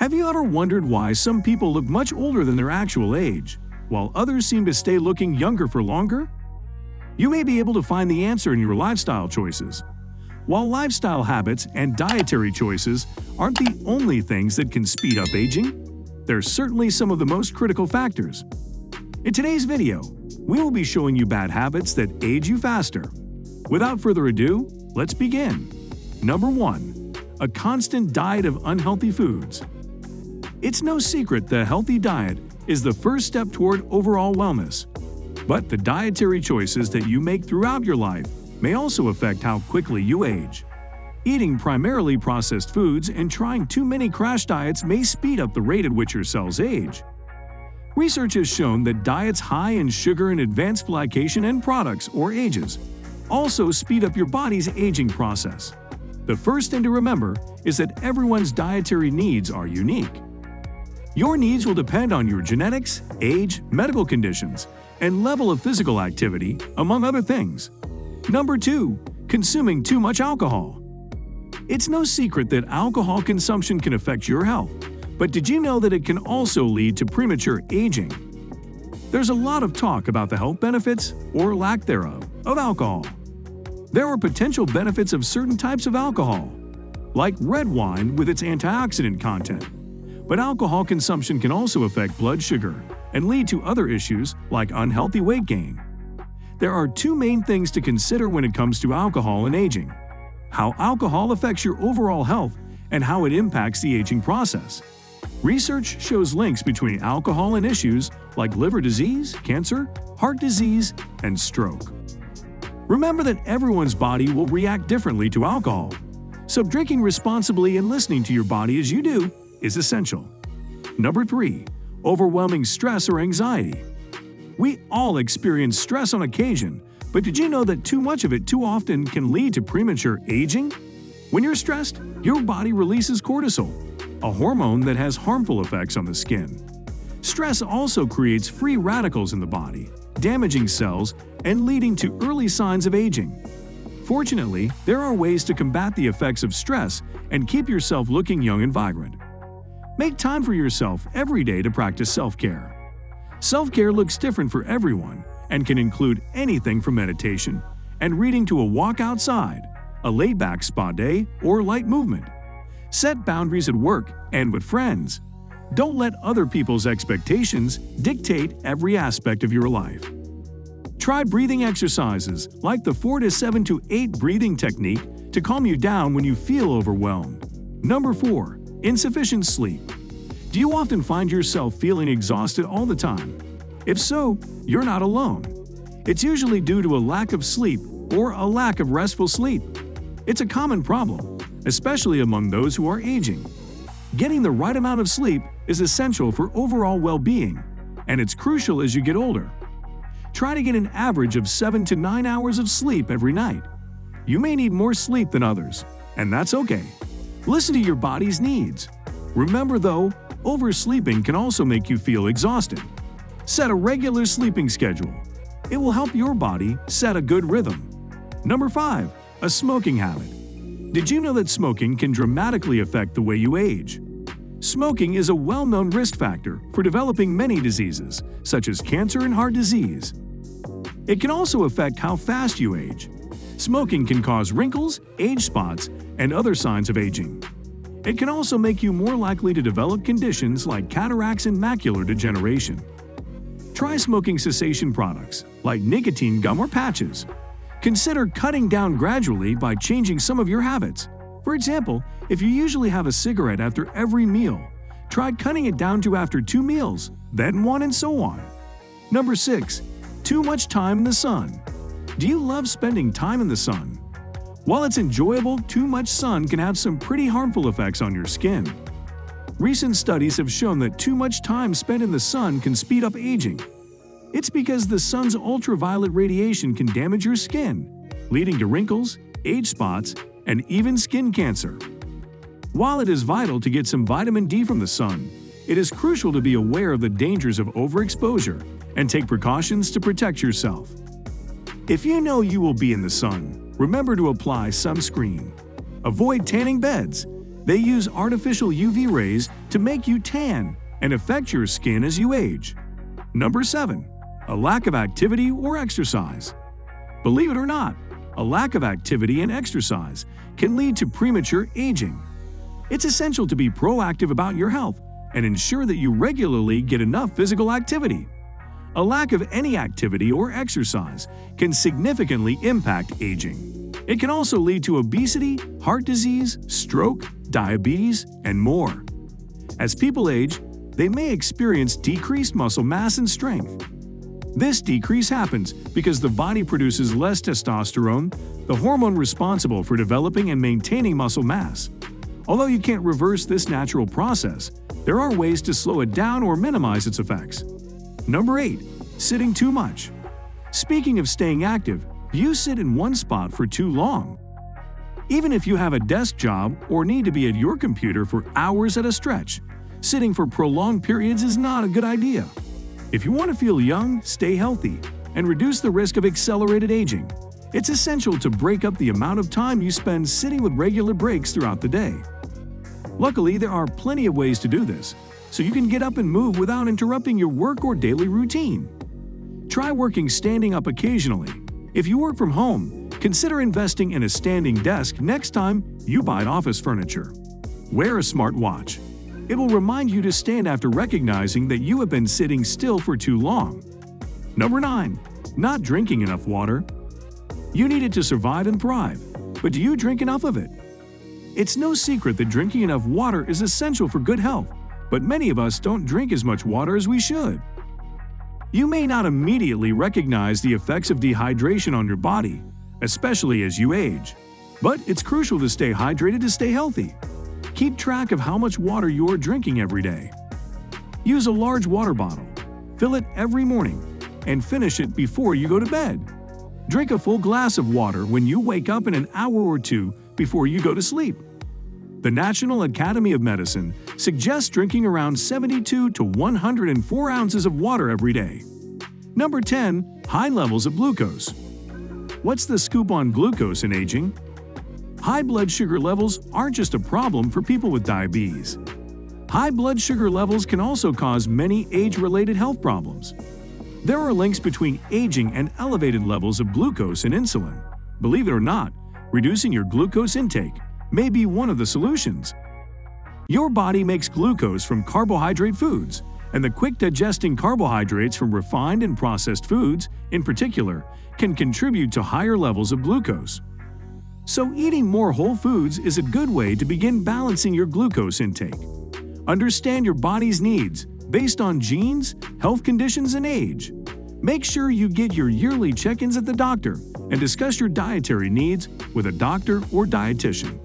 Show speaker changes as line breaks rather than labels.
Have you ever wondered why some people look much older than their actual age, while others seem to stay looking younger for longer? You may be able to find the answer in your lifestyle choices. While lifestyle habits and dietary choices aren't the only things that can speed up aging, they're certainly some of the most critical factors. In today's video, we will be showing you bad habits that age you faster. Without further ado, let's begin. Number 1. A constant diet of unhealthy foods. It's no secret that a healthy diet is the first step toward overall wellness. But the dietary choices that you make throughout your life may also affect how quickly you age. Eating primarily processed foods and trying too many crash diets may speed up the rate at which your cells age. Research has shown that diets high in sugar and advanced glycation end products or AGEs also speed up your body's aging process. The first thing to remember is that everyone's dietary needs are unique. Your needs will depend on your genetics, age, medical conditions, and level of physical activity, among other things. Number 2. Consuming too much alcohol. It's no secret that alcohol consumption can affect your health, but did you know that it can also lead to premature aging? There's a lot of talk about the health benefits, or lack thereof, of alcohol. There are potential benefits of certain types of alcohol, like red wine with its antioxidant content. But alcohol consumption can also affect blood sugar and lead to other issues like unhealthy weight gain. There are two main things to consider when it comes to alcohol and aging: how alcohol affects your overall health and how it impacts the aging process. Research shows links between alcohol and issues like liver disease, cancer, heart disease, and stroke. Remember that everyone's body will react differently to alcohol, so drinking responsibly and listening to your body as you do is essential. Number 3. Overwhelming stress or anxiety. We all experience stress on occasion, but did you know that too much of it too often can lead to premature aging? When you're stressed, your body releases cortisol, a hormone that has harmful effects on the skin. Stress also creates free radicals in the body, damaging cells and leading to early signs of aging. Fortunately, there are ways to combat the effects of stress and keep yourself looking young and vibrant. Make time for yourself every day to practice self-care. Self-care looks different for everyone and can include anything from meditation and reading to a walk outside, a laid-back spa day, or light movement. Set boundaries at work and with friends. Don't let other people's expectations dictate every aspect of your life. Try breathing exercises like the 4 to 7 to 8 breathing technique to calm you down when you feel overwhelmed. Number 4. Insufficient sleep. Do you often find yourself feeling exhausted all the time? If so, you're not alone. It's usually due to a lack of sleep or a lack of restful sleep. It's a common problem, especially among those who are aging. Getting the right amount of sleep is essential for overall well-being, and it's crucial as you get older. Try to get an average of 7 to 9 hours of sleep every night. You may need more sleep than others, and that's okay. Listen to your body's needs. Remember though, oversleeping can also make you feel exhausted. Set a regular sleeping schedule. It will help your body set a good rhythm. Number 5. A smoking habit. Did you know that smoking can dramatically affect the way you age? Smoking is a well-known risk factor for developing many diseases, such as cancer and heart disease. It can also affect how fast you age. Smoking can cause wrinkles, age spots, and other signs of aging. It can also make you more likely to develop conditions like cataracts and macular degeneration. Try smoking cessation products like nicotine gum or patches. Consider cutting down gradually by changing some of your habits. For example, if you usually have a cigarette after every meal, try cutting it down to after 2 meals, then 1, and so on. Number 6. Too much time in the sun. Do you love spending time in the sun? While it's enjoyable, too much sun can have some pretty harmful effects on your skin. Recent studies have shown that too much time spent in the sun can speed up aging. It's because the sun's ultraviolet radiation can damage your skin, leading to wrinkles, age spots, and even skin cancer. While it is vital to get some vitamin D from the sun, it is crucial to be aware of the dangers of overexposure and take precautions to protect yourself. If you know you will be in the sun, remember to apply sunscreen. Avoid tanning beds. They use artificial UV rays to make you tan and affect your skin as you age. Number 7. A lack of activity or exercise. Believe it or not, a lack of activity and exercise can lead to premature aging. It's essential to be proactive about your health and ensure that you regularly get enough physical activity. A lack of any activity or exercise can significantly impact aging. It can also lead to obesity, heart disease, stroke, diabetes, and more. As people age, they may experience decreased muscle mass and strength. This decrease happens because the body produces less testosterone, the hormone responsible for developing and maintaining muscle mass. Although you can't reverse this natural process, there are ways to slow it down or minimize its effects. Number 8. Sitting too much. Speaking of staying active, you sit in one spot for too long. Even if you have a desk job or need to be at your computer for hours at a stretch, sitting for prolonged periods is not a good idea. If you want to feel young, stay healthy, and reduce the risk of accelerated aging, it's essential to break up the amount of time you spend sitting with regular breaks throughout the day. Luckily, there are plenty of ways to do this, so you can get up and move without interrupting your work or daily routine. Try working standing up occasionally. If you work from home, consider investing in a standing desk next time you buy office furniture. Wear a smart watch. It will remind you to stand after recognizing that you have been sitting still for too long. Number 9. Not drinking enough water. You need it to survive and thrive, but do you drink enough of it? It's no secret that drinking enough water is essential for good health, but many of us don't drink as much water as we should. You may not immediately recognize the effects of dehydration on your body, especially as you age. But it's crucial to stay hydrated to stay healthy. Keep track of how much water you're drinking every day. Use a large water bottle, fill it every morning, and finish it before you go to bed. Drink a full glass of water when you wake up and an hour or two before you go to sleep. The National Academy of Medicine suggests drinking around 72 to 104 ounces of water every day. Number 10. High levels of glucose. What's the scoop on glucose in aging? High blood sugar levels aren't just a problem for people with diabetes. High blood sugar levels can also cause many age-related health problems. There are links between aging and elevated levels of glucose and insulin. Believe it or not, reducing your glucose intake may be one of the solutions. Your body makes glucose from carbohydrate foods, and the quick-digesting carbohydrates from refined and processed foods, in particular, can contribute to higher levels of glucose. So eating more whole foods is a good way to begin balancing your glucose intake. Understand your body's needs based on genes, health conditions, and age. Make sure you get your yearly check-ins at the doctor and discuss your dietary needs with a doctor or dietitian.